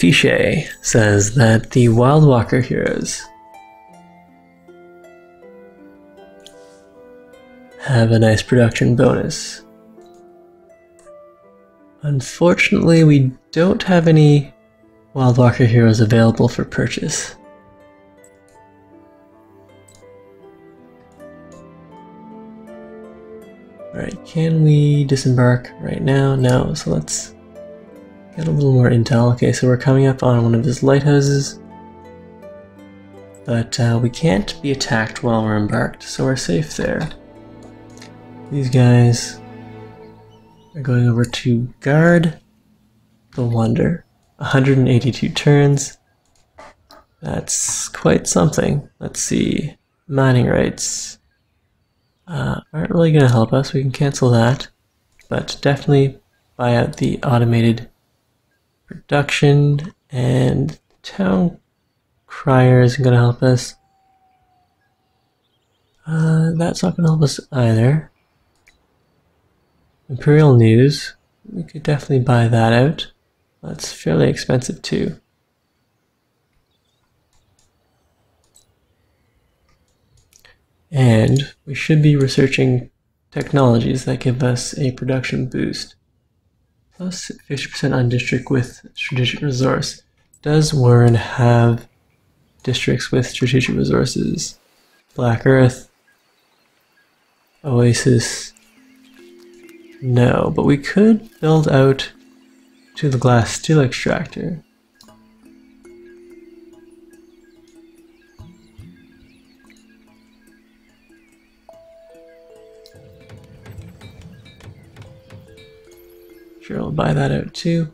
Necrophage says that the Wild Walker heroes have a nice production bonus. Unfortunately, we don't have any Wild Walker heroes available for purchase. Alright, can we disembark right now? No, so let's get a little more intel. Okay, so we're coming up on one of his lighthouses, but we can't be attacked while we're embarked, so we're safe there. These guys are going over to guard the Wonder. 182 turns. That's quite something. Let's see. Mining rights aren't really going to help us. We can cancel that, but definitely buy out the automated production, and town crier isn't going to help us. That's not going to help us either. Imperial News, we could definitely buy that out. That's fairly expensive too. And we should be researching technologies that give us a production boost. Plus 50% on district with strategic resource. Does Warren have districts with strategic resources? Black Earth, Oasis, no, but we could build out to the glass steel extractor. Sure, I'll buy that out too.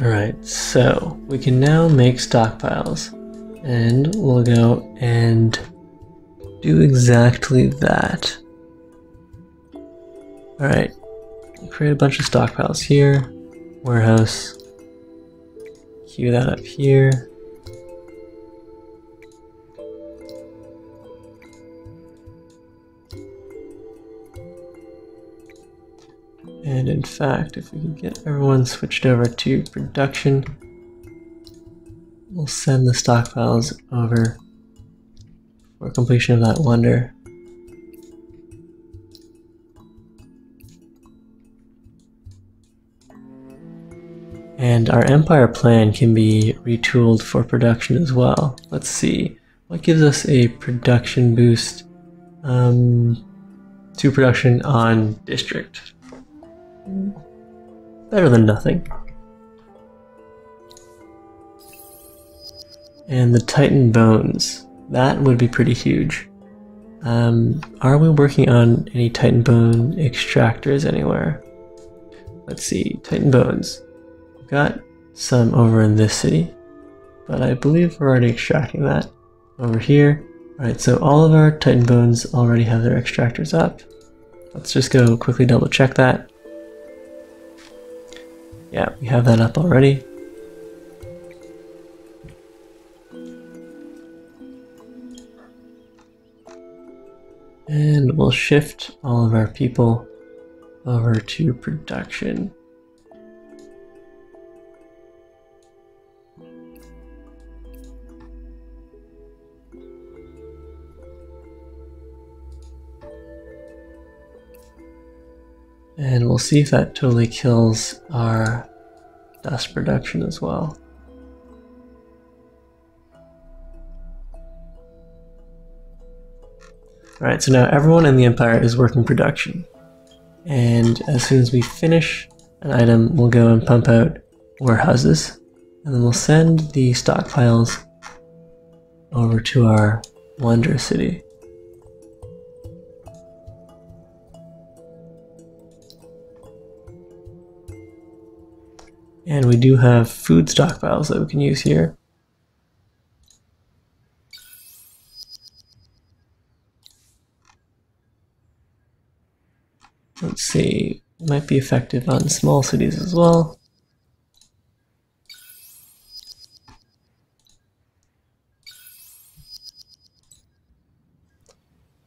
Alright, so we can now make stockpiles, and we'll go and do exactly that. Alright, create a bunch of stockpiles here, warehouse, queue that up here. And in fact, if we can get everyone switched over to production, we'll send the stockpiles over for completion of that wonder. And our empire plan can be retooled for production as well. Let's see, what gives us a production boost to production on district? Better than nothing. And the Titan bones, that would be pretty huge. Are we working on any Titan bone extractors anywhere? Let's see, Titan bones. We've got some over in this city, but I believe we're already extracting that over here. Alright, so all of our Titan bones already have their extractors up. Let's just go quickly double check that. Yeah, we have that up already. And we'll shift all of our people over to production. And we'll see if that totally kills our dust production as well. Alright, so now everyone in the Empire is working production. And as soon as we finish an item, we'll go and pump out warehouses. And then we'll send the stockpiles over to our Wonder City. And we do have food stockpiles that we can use here. Let's see, might be effective on small cities as well.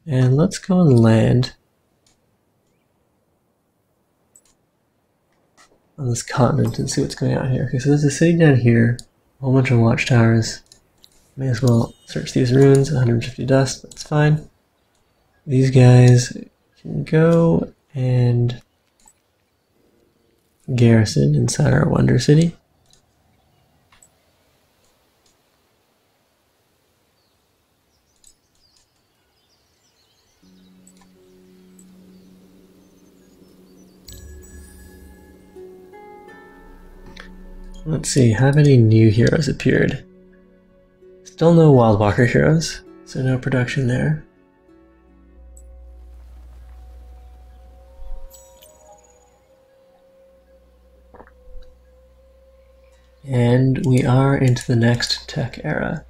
And let's go and land on this continent and see what's going on here. Okay, so there's a city down here, a whole bunch of watchtowers. May as well search these ruins, 150 dust, that's fine. These guys can go and garrison inside our Wonder City. Let's see, have any new heroes appeared? Still no Wildwalker heroes, so no production there. And we are into the next tech era.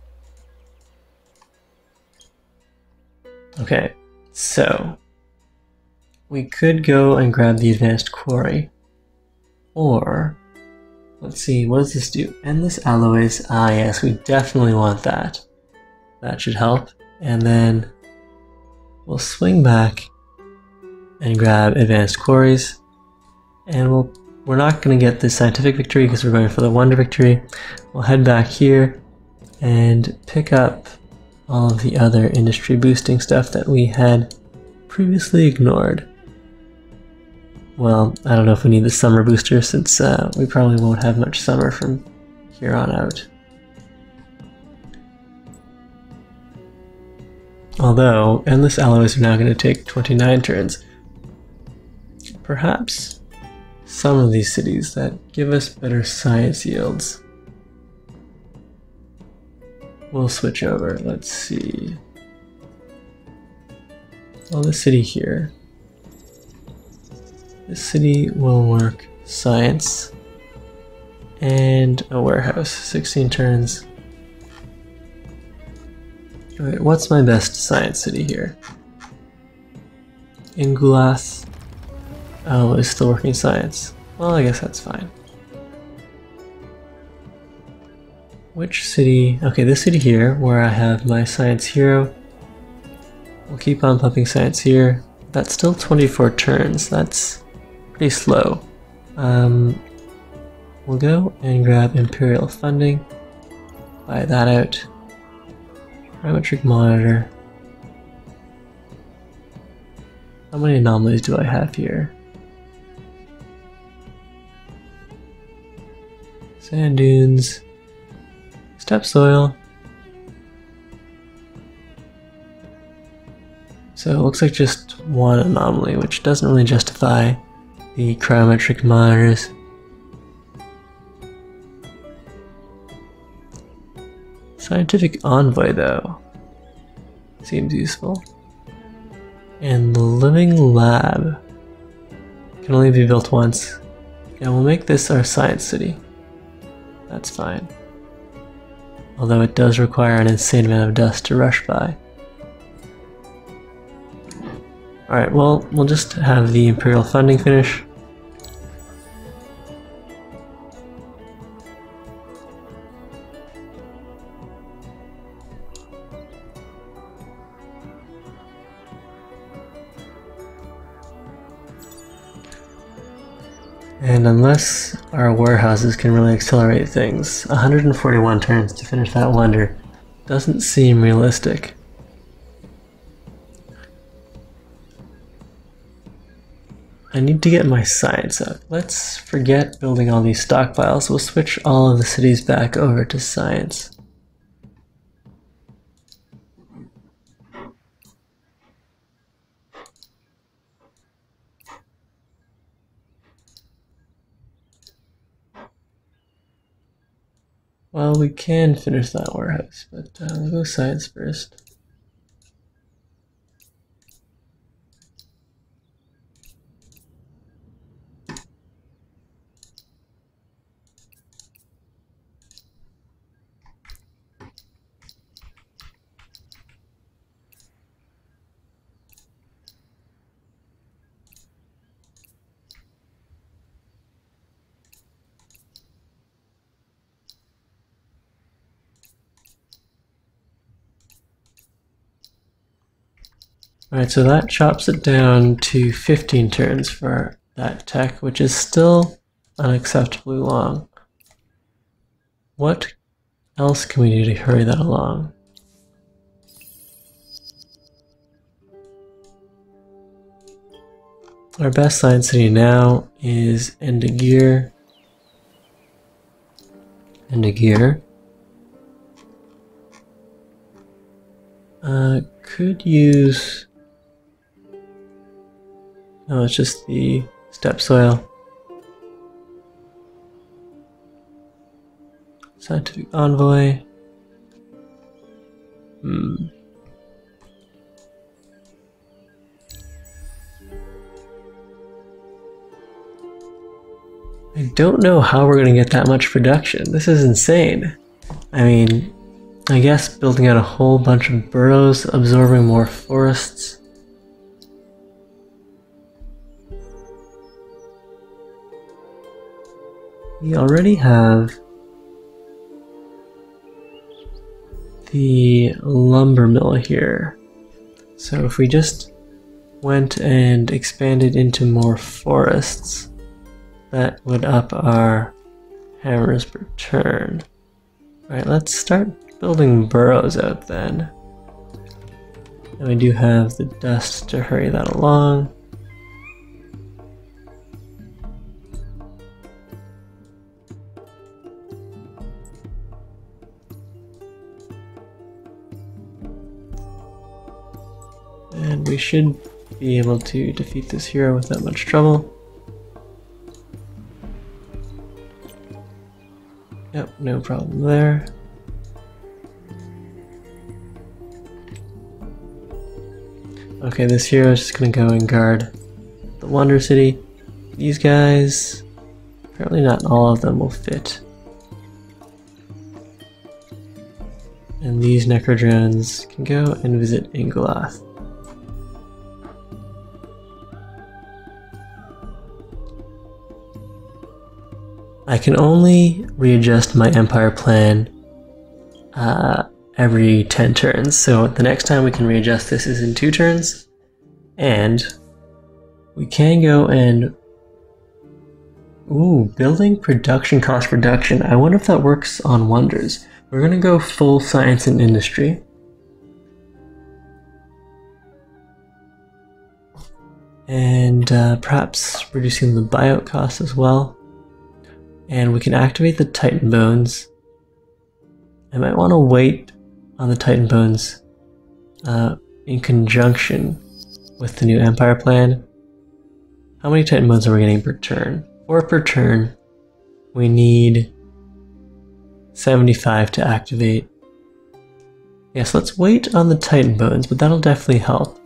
Okay, so we could go and grab the advanced quarry, or let's see, what does this do? Endless alloys. Ah, yes, we definitely want that. That should help. And then we'll swing back and grab advanced quarries. And we're not going to get the scientific victory because we're going for the wonder victory. We'll head back here and pick up all of the other industry boosting stuff that we had previously ignored. Well, I don't know if we need the summer booster since we probably won't have much summer from here on out. Although, endless alloys are now going to take 29 turns. Perhaps some of these cities that give us better science yields we'll switch over. Let's see. Well, this city here. This city will work science and a warehouse. 16 turns. Alright, what's my best science city here? Ingulath. Oh, it's still working science. Well, I guess that's fine. Which city? Okay, this city here, where I have my science hero. We'll keep on pumping science here. That's still 24 turns. That's pretty slow. We'll go and grab Imperial funding. Buy that out. Parametric monitor. How many anomalies do I have here? Sand dunes. Steppe soil. So it looks like just one anomaly, which doesn't really justify the cryometric monitors. Scientific envoy, though, seems useful. And the living lab can only be built once. And we'll make this our science city. That's fine. Although it does require an insane amount of dust to rush by. Alright, well, we'll just have the Imperial funding finish. And unless our warehouses can really accelerate things, 141 turns to finish that wonder doesn't seem realistic. I need to get my science up. Let's forget building all these stockpiles. We'll switch all of the cities back over to science. Well, we can finish that warehouse, but we'll go science first. Alright, so that chops it down to 15 turns for that tech, which is still unacceptably long. What else can we do to hurry that along? Our best science city now is Endegear. Could use... No, it's just the steppe soil. Scientific envoy. I don't know how we're going to get that much production. This is insane. I mean, I guess building out a whole bunch of burrows, absorbing more forests. We already have the lumber mill here. So if we just went and expanded into more forests, that would up our hammers per turn. Alright, let's start building burrows out then. And we do have the dust to hurry that along. And we should be able to defeat this hero without much trouble. Yep, no problem there. Okay, this hero is just gonna go and guard the Wonder City. These guys, apparently not all of them will fit. And these Necrodrones can go and visit Ingolath. I can only readjust my Empire plan every 10 turns, so the next time we can readjust this is in 2 turns, and we can go and... Ooh, building production cost reduction. I wonder if that works on wonders. We're gonna go full science and industry. And perhaps reducing the buyout cost as well. And we can activate the Titan Bones. I might want to wait on the Titan Bones in conjunction with the new Empire plan. How many Titan Bones are we getting per turn? 4 per turn. We need 75 to activate. Yes, let's wait on the Titan Bones, but that'll definitely help.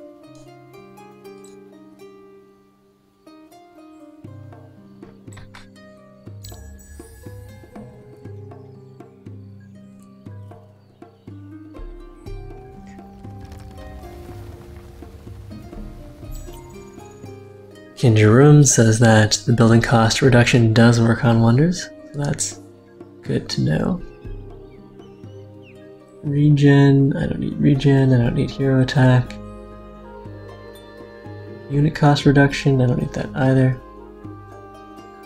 Kinjarum says that the building cost reduction does work on wonders, so that's good to know. Regen, I don't need regen, I don't need hero attack. Unit cost reduction, I don't need that either.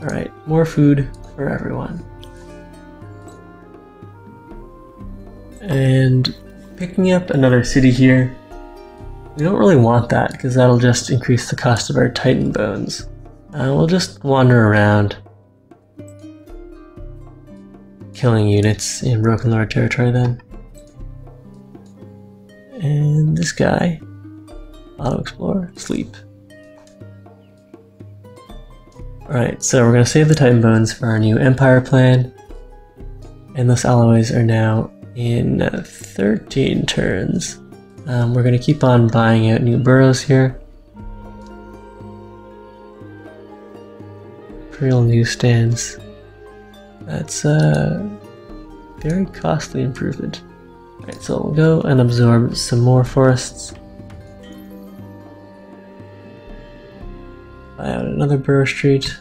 Alright, more food for everyone. And picking up another city here. We don't really want that, because that'll just increase the cost of our Titan Bones. We'll just wander around, killing units in Broken Lord territory then. And this guy, Auto Explorer, sleep. Alright, so we're going to save the Titan Bones for our new Empire plan. And those alloys are now in 13 turns. We're going to keep on buying out new burrows here. Imperial newsstands. That's a very costly improvement. Alright, so we'll go and absorb some more forests. Buy out another burrow street.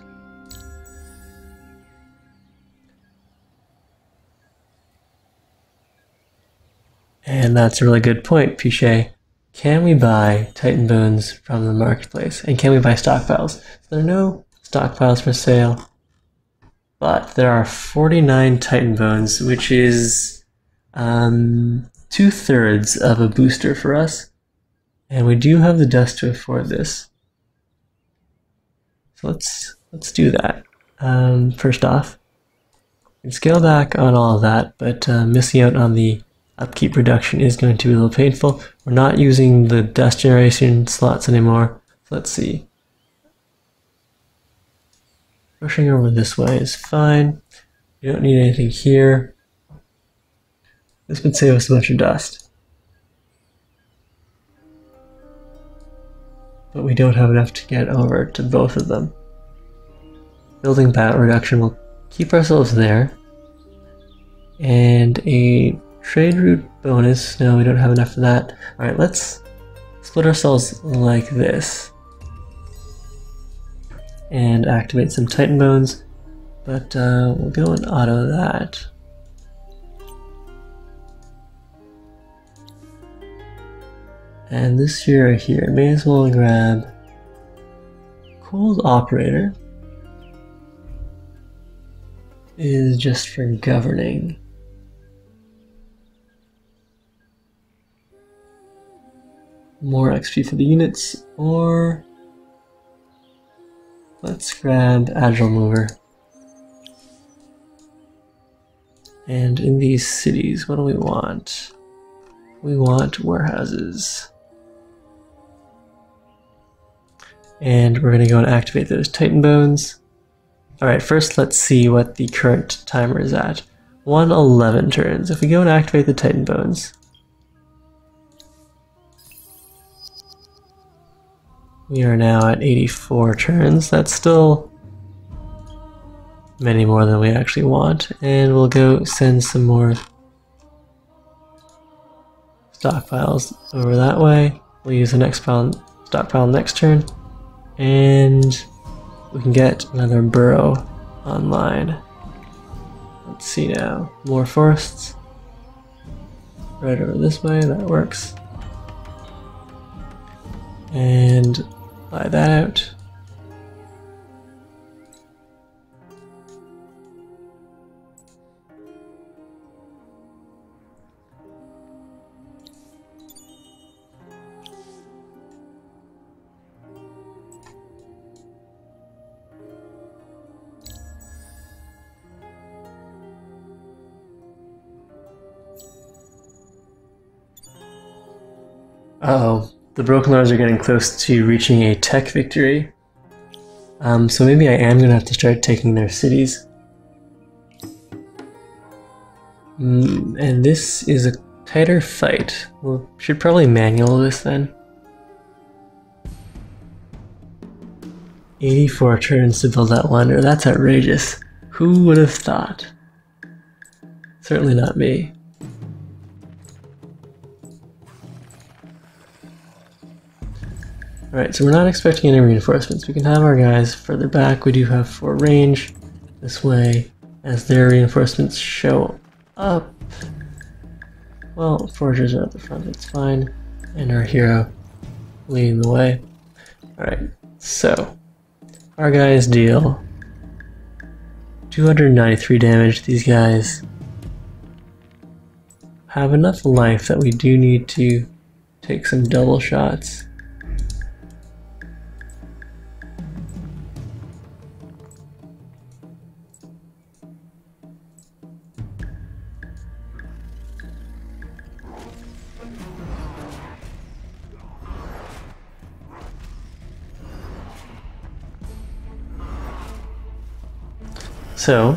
And that's a really good point, Pichet. can we buy Titan Bones from the marketplace? And can we buy stockpiles? There are no stockpiles for sale, but there are 49 Titan Bones, which is 2/3 of a booster for us. And we do have the dust to afford this. So let's do that. First off, we can scale back on all of that, but missing out on the upkeep reduction is going to be a little painful. We're not using the dust generation slots anymore. So let's see. Pushing over this way is fine. We don't need anything here. This would save us a bunch of dust. But we don't have enough to get over to both of them. Building battle reduction will keep ourselves there. And a trade route bonus. No, we don't have enough of that. Alright, let's split ourselves like this. And activate some Titan Bones. But we'll go and auto that. And this here, may as well grab Cold Operator. Is just for governing. More XP for the units, or let's grab Agile Mover. And in these cities, what do we want? We want warehouses. And we're going to go and activate those Titan Bones. Alright, first let's see what the current timer is at. 111 turns. If we go and activate the Titan Bones, we are now at 84 turns. That's still many more than we actually want. And we'll go send some more stockpiles over that way. We'll use the next stockpile next turn. And we can get another burrow online. Let's see now. More forests. Right over this way, that works. And buy that out. Uh-oh, the Broken Lords are getting close to reaching a tech victory. So maybe I am going to have to start taking their cities. And this is a tighter fight. We should probably manual this then. 84 turns to build that wonder. That's outrageous. Who would have thought? Certainly not me. Alright, so we're not expecting any reinforcements. We can have our guys further back. We do have 4 range this way. As their reinforcements show up, well, foragers are at the front, it's fine. And our hero leading the way. Alright, so our guys deal 293 damage. These guys have enough life that we do need to take some double shots. So,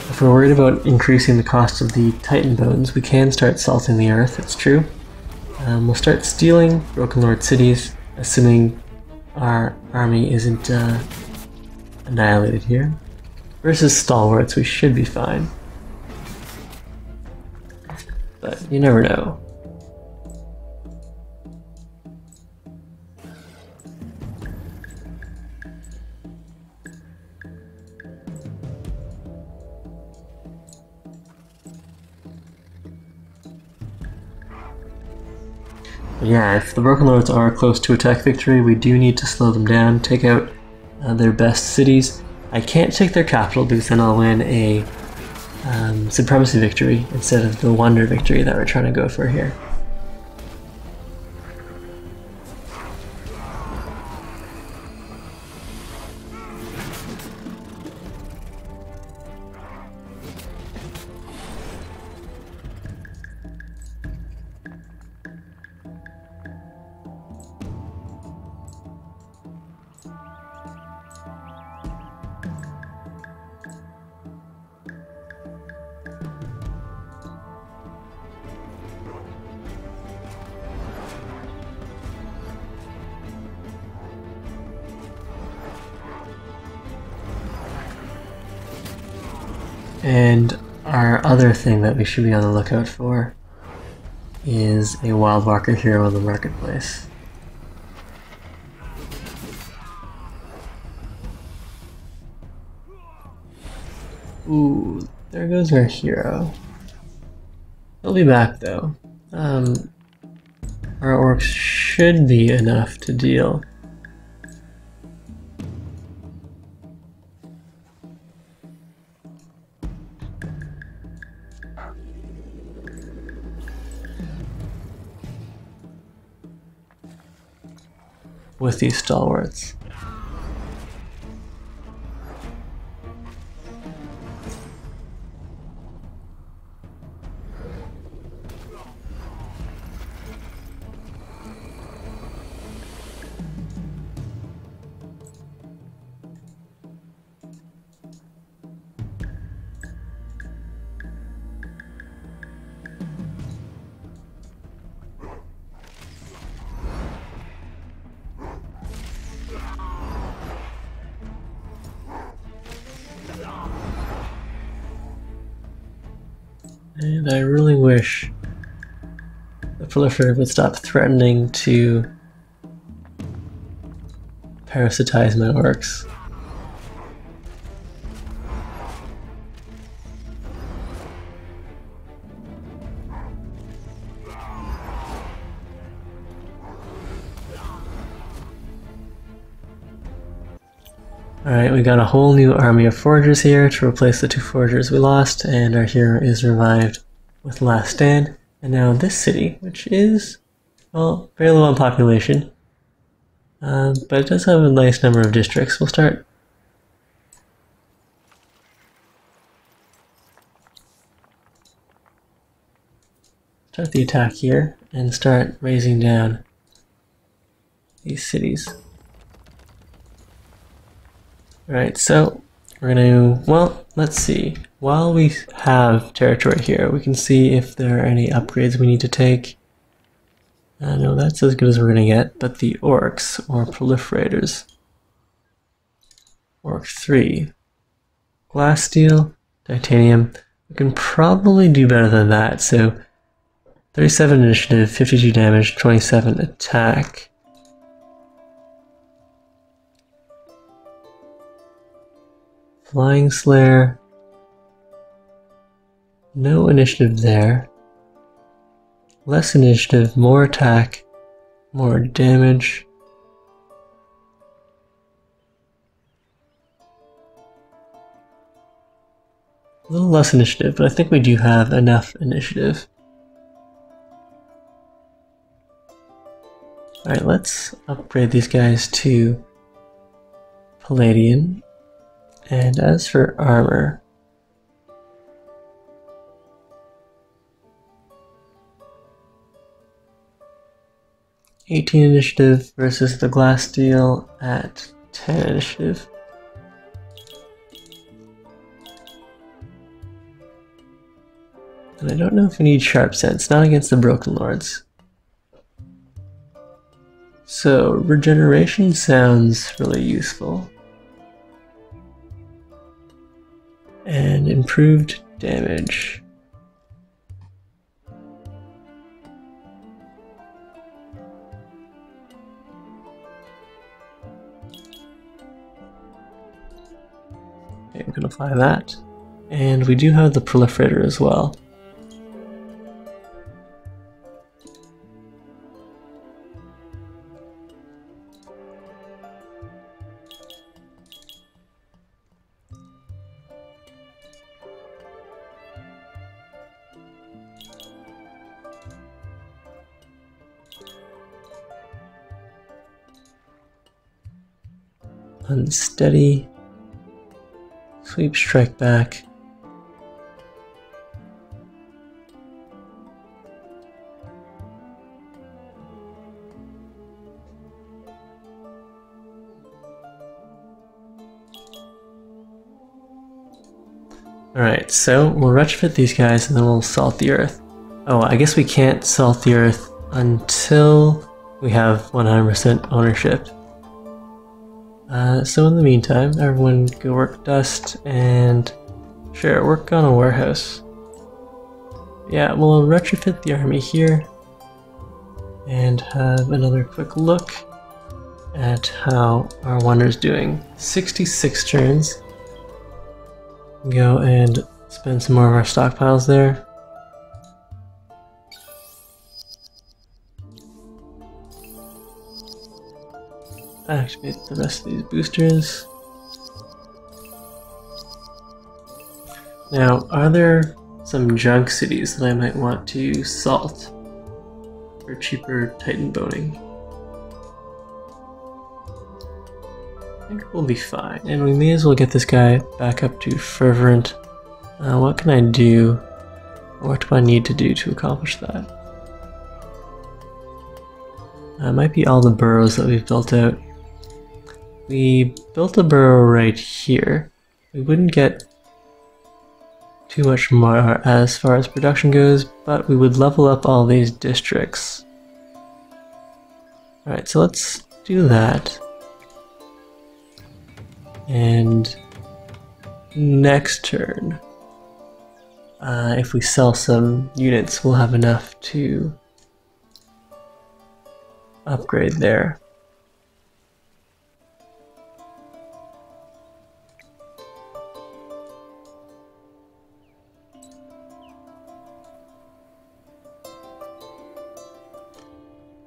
if we're worried about increasing the cost of the Titan Bones, we can start salting the earth, it's true. We'll start stealing Broken Lord cities, assuming our army isn't annihilated here. Versus Stalwarts, we should be fine. But you never know. Yeah, if the Broken Lords are close to attack victory, we do need to slow them down, take out their best cities. I can't take their capital because then I'll win a supremacy victory instead of the wonder victory that we're trying to go for here. And our other thing that we should be on the lookout for is a Wild Walker hero in the marketplace. Ooh, there goes our hero. He'll be back though. Our orcs should be enough to deal. With these stalwarts. And I really wish the proliferator would stop threatening to parasitize my orcs. Alright, we got a whole new army of foragers here to replace the 2 foragers we lost, and our hero is revived with Last Stand. And now this city, which is, well, very low on population, but it does have a nice number of districts. We'll start the attack here and start raising down these cities. Alright, so we're gonna, well, let's see. While we have territory here, we can see if there are any upgrades we need to take. No, that's as good as we're gonna get, but the orcs, or proliferators. Orc 3. Glass steel, titanium. We can probably do better than that, so 37 initiative, 52 damage, 27 attack. Flying Slayer, no initiative there. Less initiative, more attack, more damage. A little less initiative, but I think we do have enough initiative. Alright, let's upgrade these guys to Palladian. And as for armor, (18 initiative versus the glass steel at 10 initiative. And I don't know if we need sharp sense, not against the Broken Lords. So regeneration sounds really useful. And improved damage. Okay, we can apply that. And we do have the proliferator as well. unsteady. Sweep, strike back. Alright, so we'll retrofit these guys and then we'll salt the earth. Oh, I guess we can't salt the earth until we have 100% ownership. So in the meantime, everyone go work dust and sure, work on a warehouse. Yeah, we'll retrofit the army here and have another quick look at how our wonder's doing. 66 turns. Go and spend some more of our stockpiles there. Activate the rest of these boosters. Now, are there some junk cities that I might want to salt for cheaper Titan boning? I think we'll be fine, and we may as well get this guy back up to fervent. What can I do? What do I need to do to accomplish that? It might be all the burrows that we've built out. We built a burrow right here. We wouldn't get too much more as far as production goes, but we would level up all these districts. Alright, so let's do that. And next turn, if we sell some units, we'll have enough to upgrade there.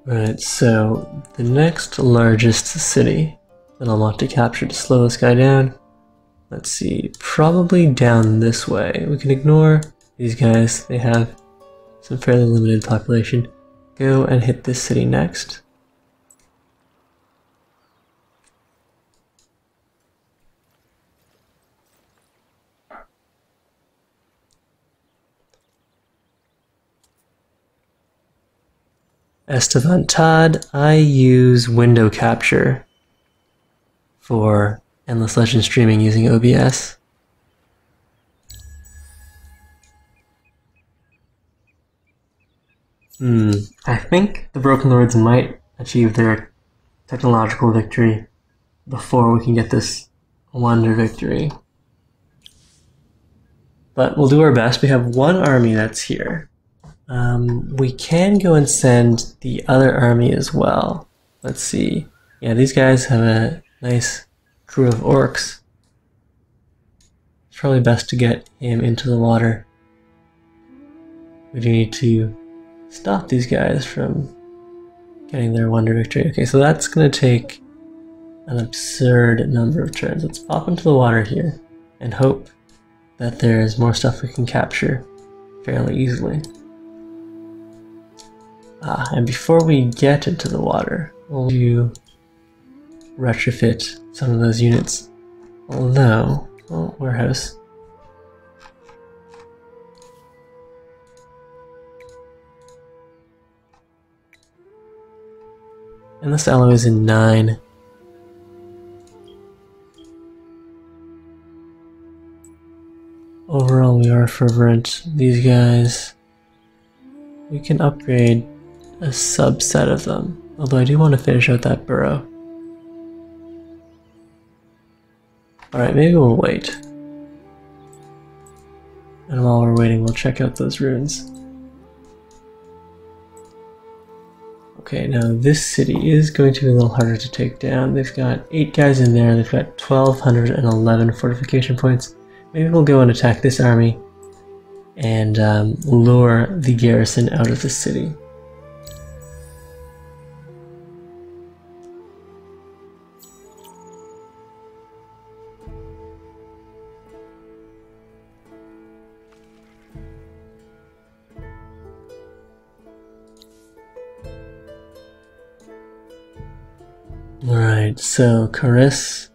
Right, so the next largest city that I'll want to capture to slow this guy down, let's see, probably down this way. We can ignore these guys, they have some fairly limited population. Go and hit this city next. Estevantad, I use window capture for Endless Legend streaming using OBS. I think the Broken Lords might achieve their technological victory before we can get this wonder victory. But we'll do our best. We have one army that's here. We can go and send the other army as well. Let's see. Yeah, these guys have a nice crew of orcs. It's probably best to get him into the water. We do need to stop these guys from getting their wonder victory. Okay, so that's going to take an absurd number of turns. Let's pop into the water here and hope that there's more stuff we can capture fairly easily. And before we get into the water, we'll do retrofit some of those units. Although, oh, warehouse. And this alloy is in 9. Overall, we are fervent. These guys, we can upgrade a subset of them. Although I do want to finish out that burrow. Alright, maybe we'll wait. And while we're waiting, we'll check out those ruins. Okay, now this city is going to be a little harder to take down. They've got 8 guys in there, they've got 1,211 fortification points. Maybe we'll go and attack this army and lure the garrison out of the city. Alright, so Caris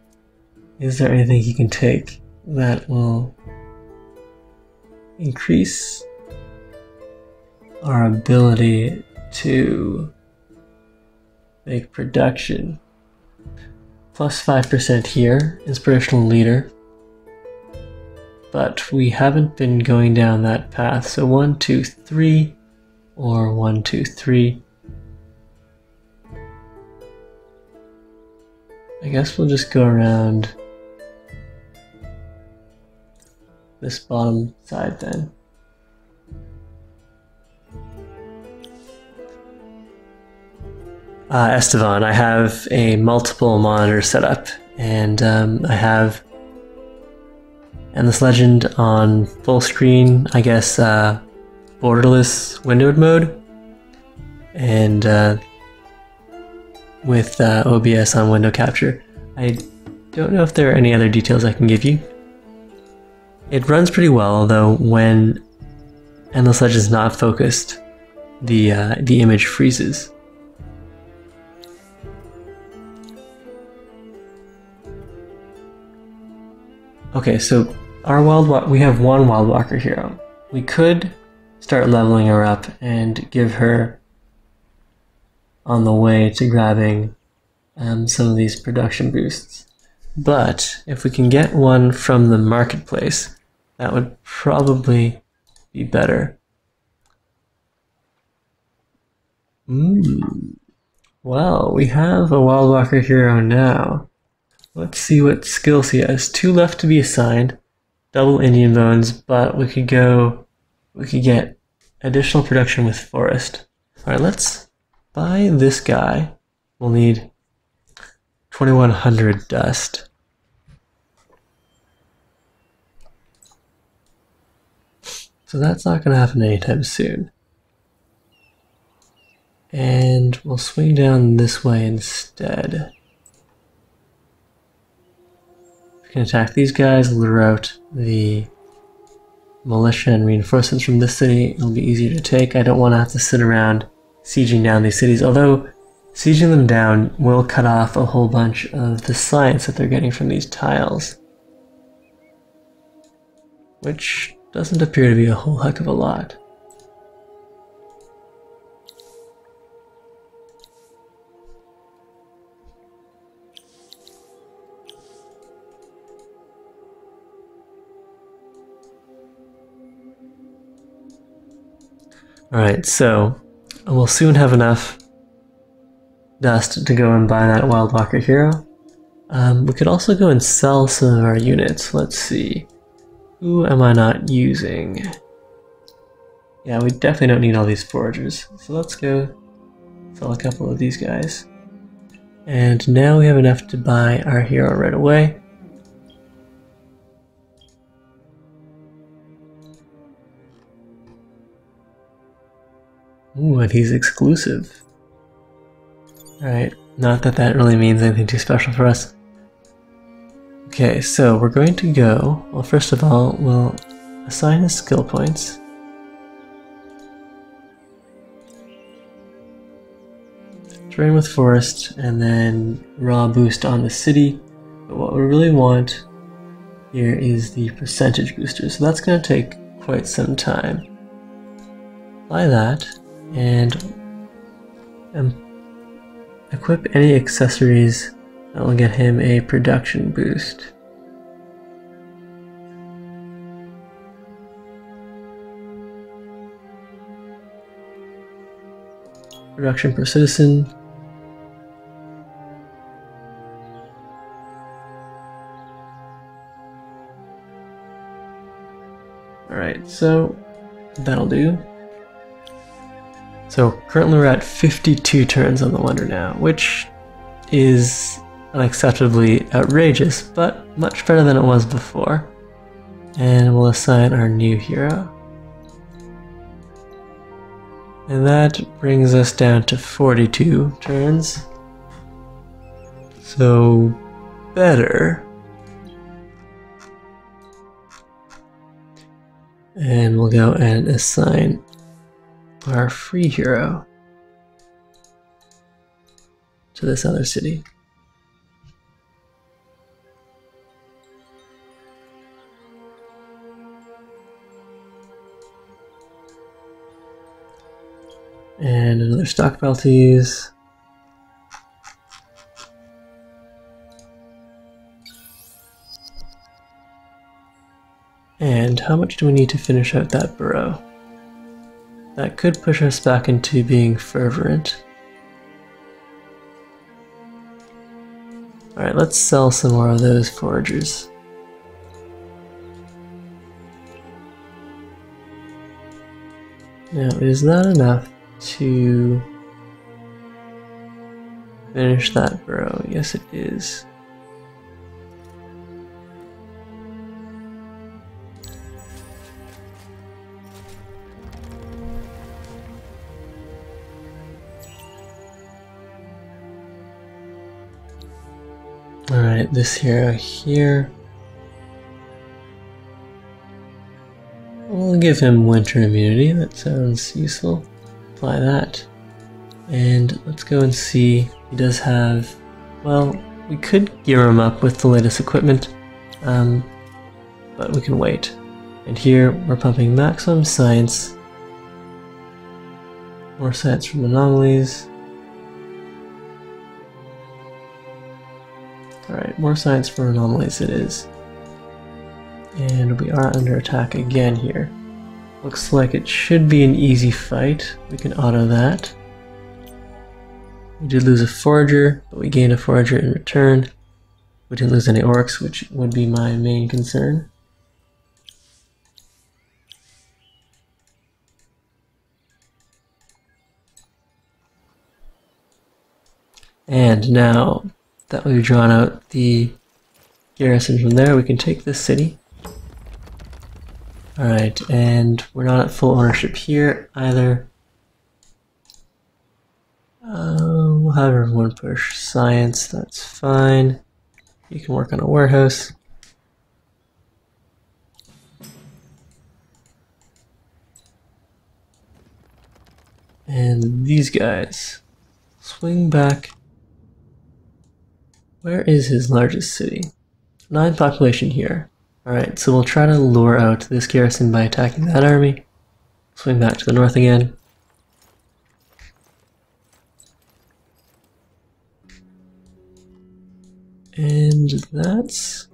is there anything he can take that will increase our ability to make production? Plus 5% here, inspirational leader. But we haven't been going down that path. So 1, 2, 3, or 1, 2, 3. I guess we'll just go around this bottom side then. Estevan, I have a multiple monitor setup, and I have Endless Legend on full screen, I guess borderless windowed mode, and with OBS on window capture. I don't know if there are any other details I can give you. It runs pretty well, although when Endless Legend is not focused, the image freezes. Okay, so we have one Wild Walker hero. We could start leveling her up and give her on the way to grabbing some of these production boosts. But if we can get one from the marketplace, that would probably be better. Well, we have a Wild Walker hero now. Let's see what skills he has. 2 left to be assigned, double Indian bones, but we could get additional production with forest. Alright, let's buy this guy. We'll need 2100 dust. So that's not going to happen anytime soon. And we'll swing down this way instead. We can attack these guys, lure out the militia and reinforcements from this city. It'll be easier to take. I don't want to have to sit around sieging down these cities, although sieging them down will cut off a whole bunch of the science that they're getting from these tiles, which doesn't appear to be a whole heck of a lot. Alright, so we'll soon have enough dust to go and buy that Wild Walker hero. We could also go and sell some of our units. Let's see. Who am I not using? Yeah, we definitely don't need all these foragers. So let's go sell a couple of these guys. And now we have enough to buy our hero right away. Ooh, and he's exclusive. Alright, not that that really means anything too special for us. Okay, so we're going to go, well, first of all, we'll assign his skill points. Train with forest, and then raw boost on the city. But what we really want here is the percentage booster, so that's going to take quite some time. Apply that, and equip any accessories that will get him a production boost. Production per citizen. Alright, so that'll do. So currently we're at 52 turns on the Wonder now, which is unacceptably outrageous, but much better than it was before. And we'll assign our new hero. And that brings us down to 42 turns. So better. And we'll go and assign our free hero to this other city. And another stockpile to use. And how much do we need to finish out that burrow? That could push us back into being fervent. Alright, let's sell some more of those foragers. Now, is that enough to finish that burrow? Yes, it is. Alright, this hero here. We'll give him winter immunity, that sounds useful. Apply that. And let's go and see, he does have, well, we could gear him up with the latest equipment, but we can wait. And here we're pumping maximum science, more science from anomalies. Alright, more science for anomalies it is. And we are under attack again here. Looks like it should be an easy fight. We can auto that. We did lose a forager, but we gained a forager in return. We didn't lose any orcs, which would be my main concern. And now that we've drawn out the garrison from there, we can take this city. Alright, and we're not at full ownership here either. We'll have everyone push science, that's fine. You can work on a warehouse. And these guys, swing back. Where is his largest city? 9 population here. Alright, so we'll try to lure out this garrison by attacking that army. Swing back to the north again. And that's...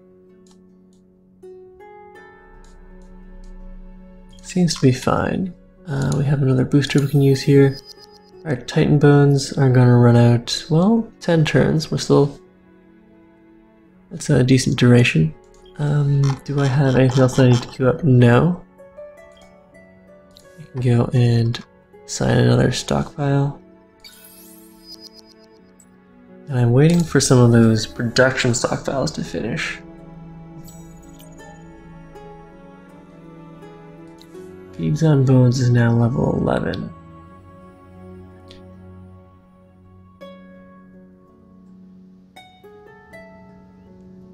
seems to be fine. We have another booster we can use here. Our Titan Bones are going to run out, well, 10 turns. We're still... that's a decent duration. Do I have anything else that I need to queue up? No. I can go and assign another stockpile. And I'm waiting for some of those production stockpiles to finish. Feeds on Bones is now level 11.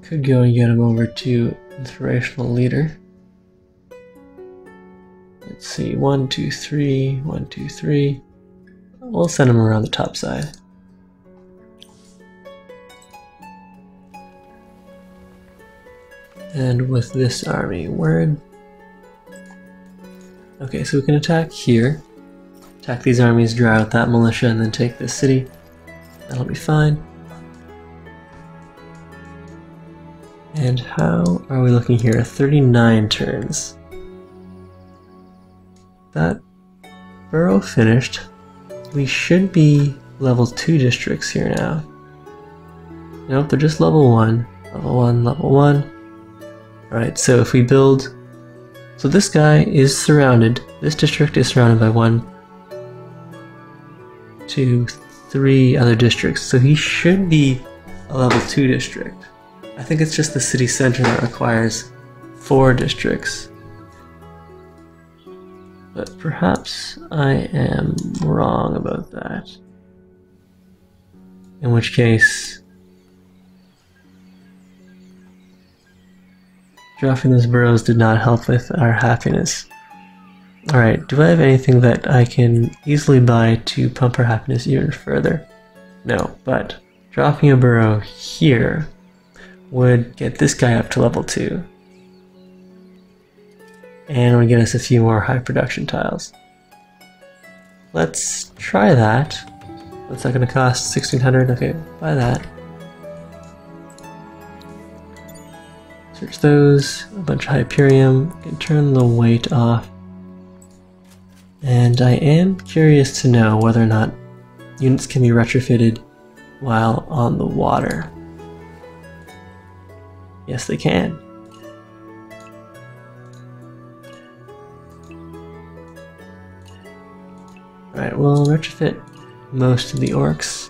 Could go and get him over to Inspirational Leader. Let's see, 1, 2, 3, 1, 2, 3. We'll send him around the top side. And with this army, where... okay, so we can attack here. Attack these armies, draw out that militia, and then take this city. That'll be fine. And how are we looking here? 39 turns. That borough finished. We should be level 2 districts here now. Nope, they're just level 1. Level 1, level 1. Alright, so if we build... so this guy is surrounded. This district is surrounded by 1, 2, 3 other districts. So he should be a level 2 district. I think it's just the city center that requires 4 districts. But perhaps I am wrong about that. In which case, dropping those boroughs did not help with our happiness. Alright, do I have anything that I can easily buy to pump our happiness even further? No, but dropping a borough here would get this guy up to level 2. And would get us a few more high production tiles. let's try that. What's that going to cost? 1600. Okay, buy that. Search those. A bunch of Hyperium. Can turn the weight off. And I am curious to know whether or not units can be retrofitted while on the water. Yes, they can. Alright, we'll retrofit most of the orcs.